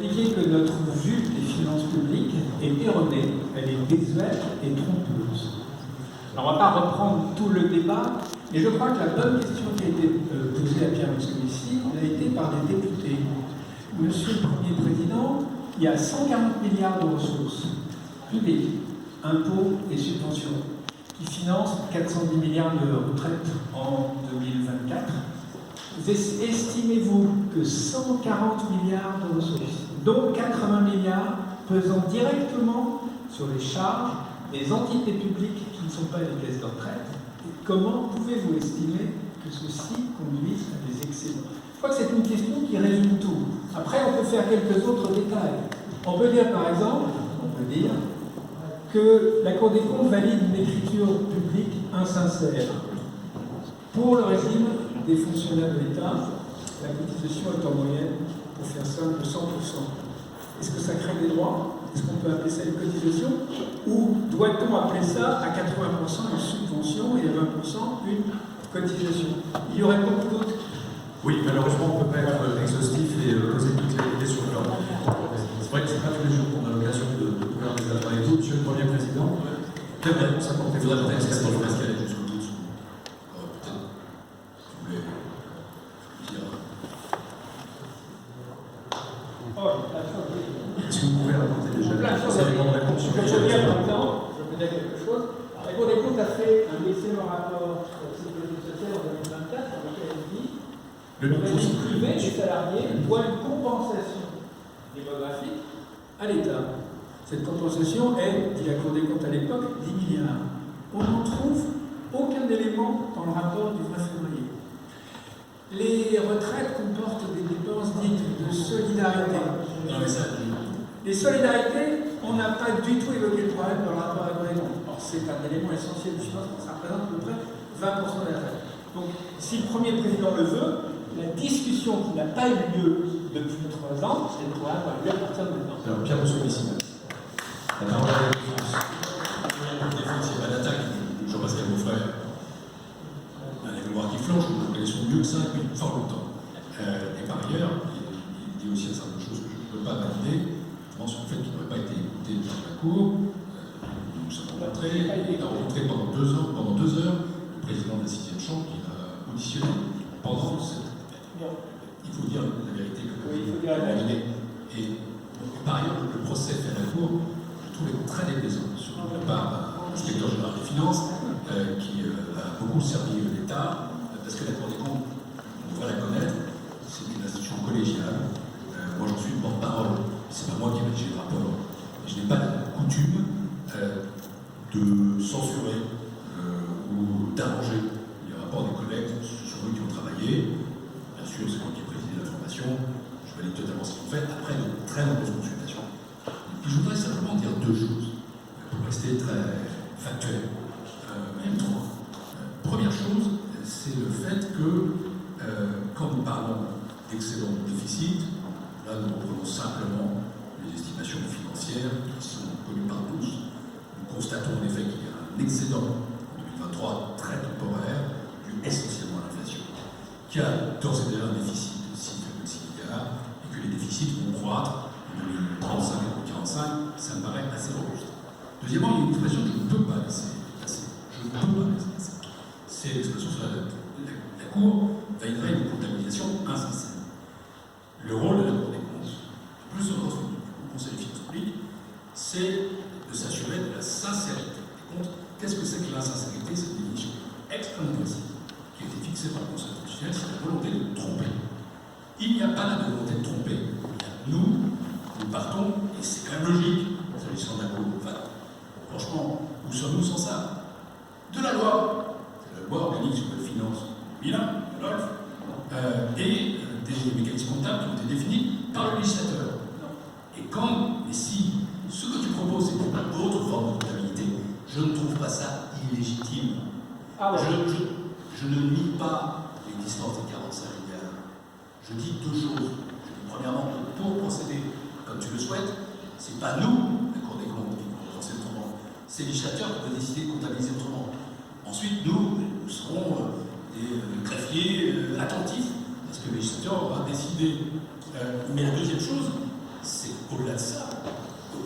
Expliquer que notre vue des finances publiques est erronée, elle est désuète et trompeuse. Alors on ne va pas reprendre tout le débat, mais je crois que la bonne question qui a été posée à Pierre Moscovici a été par des députés. Monsieur le Premier Président, il y a 140 milliards de ressources publiques, impôts et subventions, qui financent 410 milliards de retraites en 2024. Estimez-vous que 140 milliards de ressources, dont 80 milliards pesant directement sur les charges des entités publiques qui ne sont pas les caisses de retraite, et comment pouvez-vous estimer que ceci conduise à des excédents? Je crois que c'est une question qui résume tout. Après, on peut faire quelques autres détails. On peut dire, par exemple, que la Cour des comptes valide une écriture publique insincère. Pour le régime des fonctionnaires de l'État, la cotisation est en moyenne, pour faire simple, 100%. Est-ce que ça crée des droits? Est-ce qu'on peut appeler ça une cotisation? Ou doit-on appeler ça à 80% une subvention et à 20% une cotisation? Il y aurait beaucoup d'autres. Oui, malheureusement, on ne peut pas être exhaustif et poser toutes les idées sur l'ordre. C'est vrai que ce n'est pas tous les jours qu'on a l'occasion de pouvoir débattre avec vous. Monsieur le Premier Président, quelle réponse apportez-vous à la question de Pascal jusqu'au bout? Peut-être, si vous voulez dire. Est-ce que vous pouvez apporter déjà des éléments de réponse sur je peux dire quelque chose. La Cour des comptes a fait un excellent rapport sur la sécurité sociale en 2024 dans lequel elle dit que le régime privé des salariés doit une compensation démographique à l'État. Cette compensation est, dit la Cour des comptes à l'époque, 10 milliards. On n'en trouve aucun élément dans le rapport du 20 février. Les retraites comportent des dépenses dites de solidarité. Non, mais ça, les solidarités, on n'a pas du tout évoqué le problème dans le rapport à la Cour des comptes. Or, c'est un élément essentiel du financement, ça représente à peu près 20% de la retraite. Donc, si le Premier Président le veut, la discussion qui n'a pas eu lieu depuis 3 ans, elle pourra avoir lieu à partir de maintenant. alors, Pierre Moscovici. La parole est à la défense. Défense, il n'y a pas d'attaque. Jean-Pascal Beaufrère. Allez vous voir qui flanche, nous connaissons mieux que ça depuis fort longtemps. Et par ailleurs, il dit aussi un certain nombre de choses que je ne peux pas valider. Je pense sur le fait qu'il n'aurait pas été écouté par la Cour. Nous nous sommes rencontrés. Il a rencontré pendant 2 heures le président de la 6e chambre qui l'a auditionné pendant cette. Il faut dire la vérité que oui, il faut dire la vérité. Et par ailleurs, le procès fait à la Cour, je trouve très déplaisant, surtout de la part d'un inspecteur général des finances qui a beaucoup servi l'État, parce que la Cour des comptes, on devrait la connaître, c'est une institution collégiale. Moi, j'en suis une porte-parole, c'est pas moi qui ai rédigé le rapport. Et je n'ai pas la coutume de censurer ou d'arranger les rapports des collègues sur eux qui ont travaillé. Bien sûr, c'est moi qui ai présidé la formation, je valide totalement ce qu'ils ont fait, après de très nombreuses consultations. Et puis je voudrais simplement dire 2 choses, pour rester très factuel, même 3. Première chose, c'est le fait que quand nous parlons d'excédent de déficit, là nous reprenons simplement les estimations financières qui sont connues par tous. Nous constatons en effet qu'il y a un excédent en 2023 très temporaire, dû essentiellement à l'inflation, qui a d'ores et déjà un déficit de 6,6 milliards et que les déficits vont croître en 2035 et 2045, ça me paraît assez robuste. Deuxièmement, il y a une expression que je ne peux pas laisser passer. Je ne peux pas laisser passer. C'est l'expression sur la Cour validerait une comptabilisation insincère. Le rôle de la Cour des comptes, plus encore celui du Conseil des finances publiques, c'est de s'assurer de la sincérité des comptes. Qu'est-ce que c'est que l'insincérité? C'est une définition extrêmement précise qui a été fixée par le Conseil constitutionnel, c'est la volonté de tromper. Il n'y a pas la volonté de tromper. Nous partons, et c'est quand même logique, s'agissant de la Cour. Enfin, franchement, où sommes-nous sans ça? De la loi. C'est la loi organique sur les finances 2001, de l'OLF, et des mécanismes comptables qui ont été définis par le législateur. Et quand, et si, ce que tu proposes, c'est une autre forme de comptabilité, je ne trouve pas ça illégitime. Ah ouais. Je ne nie pas l'existence des 45 milliards. Je dis 2 choses. Je dis premièrement que pour procéder comme tu le souhaites, c'est pas nous, la Cour des comptes, qui vont penser autrement. C'est le législateur qui peut décider de comptabiliser autrement. Ensuite, nous serons des greffiers attentifs, parce que le législateur aura décidé. Mais la deuxième chose, au-delà de ça,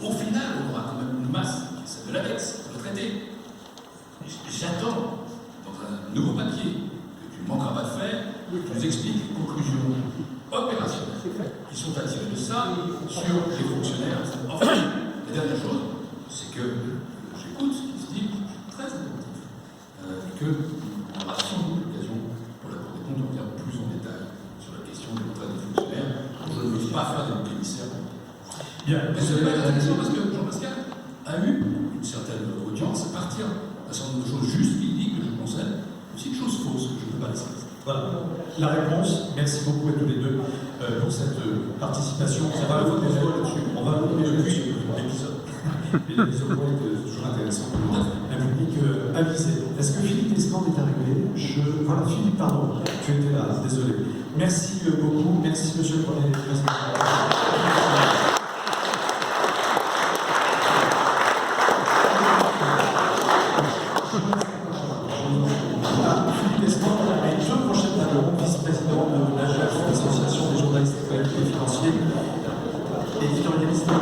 au final, on aura quand même une masse qui est celle de l'ADEX, le traité. J'attends, dans un nouveau papier que tu ne manqueras pas de faire, que tu nous expliques les conclusions opérationnelles qui sont à tirer de ça sur les fonctionnaires. Enfin, la dernière chose, c'est que j'écoute ce qui se dit, je suis très attentif, et qu'on aura sans doute l'occasion pour la Cour des comptes de revenir plus en détail sur la question des retraites des fonctionnaires. Je ne veux pas faire des commissaires. Bien, Mais ce n'est pas intéressant parce que Jean-Pascal a eu une certaine audience à partir d'un certain nombre de choses justes qu'il dit que je concède, aussi de choses fausses que je ne peux pas laisser. voilà. La réponse, merci beaucoup à tous les deux pour cette participation. Ça va le là-dessus. On va depuis l'épisode. Mais l'épisode est toujours intéressant pour un public avisé. Est-ce que Philippe Descamps est arrivé? Voilà, Philippe, pardon, tu étais là, désolé. Merci beaucoup, merci monsieur le Premier président. Philippe Descamps, les deux prochaines tables, vice-président de l'AGF, l'Association des journalistes économiques et financiers, et éditorialiste de